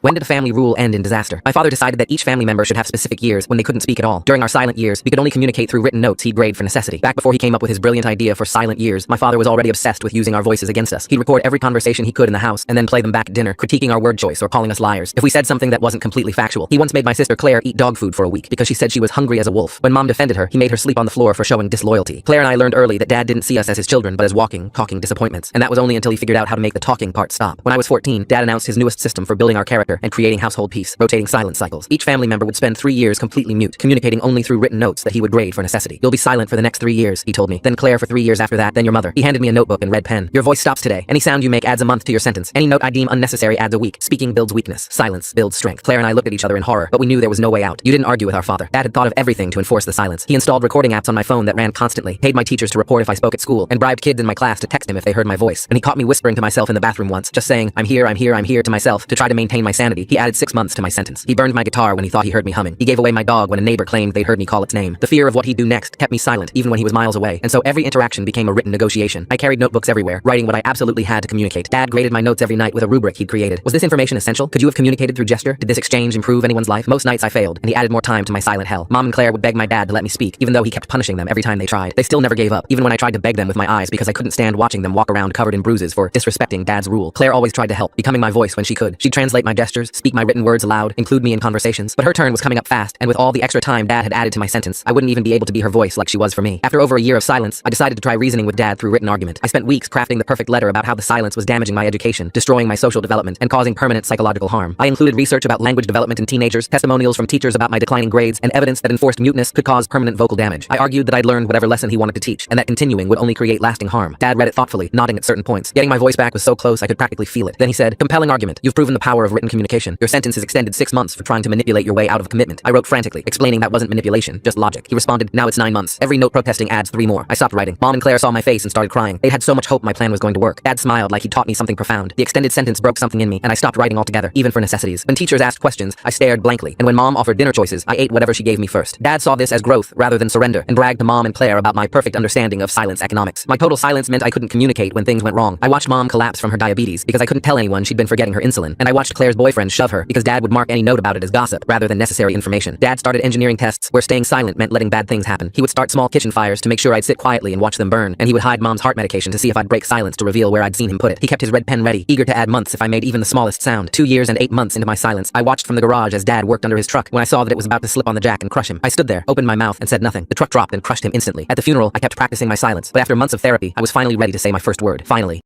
When did a family rule end in disaster? My father decided that each family member should have specific years when they couldn't speak at all. During our silent years, we could only communicate through written notes he'd grade for necessity. Back before he came up with his brilliant idea for silent years, my father was already obsessed with using our voices against us. He'd record every conversation he could in the house and then play them back at dinner, critiquing our word choice or calling us liars if we said something that wasn't completely factual. He once made my sister Claire eat dog food for a week because she said she was hungry as a wolf. When Mom defended her, he made her sleep on the floor for showing disloyalty. Claire and I learned early that Dad didn't see us as his children but as walking, talking disappointments. And that was only until he figured out how to make the talking part stop. When I was 14, Dad announced his newest system for building our character and creating household peace, rotating silent cycles. Each family member would spend 3 years completely mute, communicating only through written notes that he would grade for necessity. You'll be silent for the next 3 years, he told me. Then Claire for 3 years after that, then your mother. He handed me a notebook and red pen. Your voice stops today. Any sound you make adds a month to your sentence. Any note I deem unnecessary adds a week. Speaking builds weakness. Silence builds strength. Claire and I looked at each other in horror, but we knew there was no way out. You didn't argue with our father. Dad had thought of everything to enforce the silence. He installed recording apps on my phone that ran constantly, paid my teachers to report if I spoke at school, and bribed kids in my class to text him if they heard my voice. And he caught me whispering to myself in the bathroom once, just saying, I'm here, I'm here, I'm here to myself to try to maintain my sanity. He added 6 months to my sentence. He burned my guitar when he thought he heard me humming. He gave away my dog when a neighbor claimed they'd heard me call its name. The fear of what he'd do next kept me silent, even when he was miles away. And so every interaction became a written negotiation. I carried notebooks everywhere, writing what I absolutely had to communicate. Dad graded my notes every night with a rubric he'd created. Was this information essential? Could you have communicated through gesture? Did this exchange improve anyone's life? Most nights I failed, and he added more time to my silent hell. Mom and Claire would beg my dad to let me speak, even though he kept punishing them every time they tried. They still never gave up, even when I tried to beg them with my eyes because I couldn't stand watching them walk around covered in bruises for disrespecting Dad's rule. Claire always tried to help, becoming my voice when she could. She'd translate my gestures, speak my written words aloud, include me in conversations. But her turn was coming up fast, and with all the extra time Dad had added to my sentence, I wouldn't even be able to be her voice like she was for me. After over a year of silence, I decided to try reasoning with Dad through written argument. I spent weeks crafting the perfect letter about how the silence was damaging my education, destroying my social development, and causing permanent psychological harm. I included research about language development in teenagers, testimonials from teachers about my declining grades, and evidence that enforced muteness could cause permanent vocal damage. I argued that I'd learned whatever lesson he wanted to teach, and that continuing would only create lasting harm. Dad read it thoughtfully, nodding at certain points. Getting my voice back was so close I could practically feel it. Then he said, compelling argument. You've proven the power of written communication. Your sentence is extended 6 months for trying to manipulate your way out of commitment. I wrote frantically, explaining that wasn't manipulation, just logic. He responded, now it's 9 months. Every note protesting adds 3 more. I stopped writing. Mom and Claire saw my face and started crying. They had so much hope my plan was going to work. Dad smiled like he taught me something profound. The extended sentence broke something in me, and I stopped writing altogether, even for necessities. When teachers asked questions, I stared blankly, and when Mom offered dinner choices, I ate whatever she gave me first. Dad saw this as growth rather than surrender, and bragged to Mom and Claire about my perfect understanding of silence economics. My total silence meant I couldn't communicate when things went wrong. I watched Mom collapse from her diabetes because I couldn't tell anyone she'd been forgetting her insulin, and I watched Claire's boyfriend shove her because Dad would mark any note about it as gossip rather than necessary information. Dad started engineering tests where staying silent meant letting bad things happen. He would start small kitchen fires to make sure I'd sit quietly and watch them burn, and he would hide Mom's heart medication to see if I'd break silence to reveal where I'd seen him put it. He kept his red pen ready, eager to add months if I made even the smallest sound. 2 years and 8 months into my silence, I watched from the garage as Dad worked under his truck. When I saw that it was about to slip on the jack and crush him, I stood there, opened my mouth, and said nothing. The truck dropped and crushed him instantly. At the funeral, I kept practicing my silence, but after months of therapy, I was finally ready to say my first word. Finally.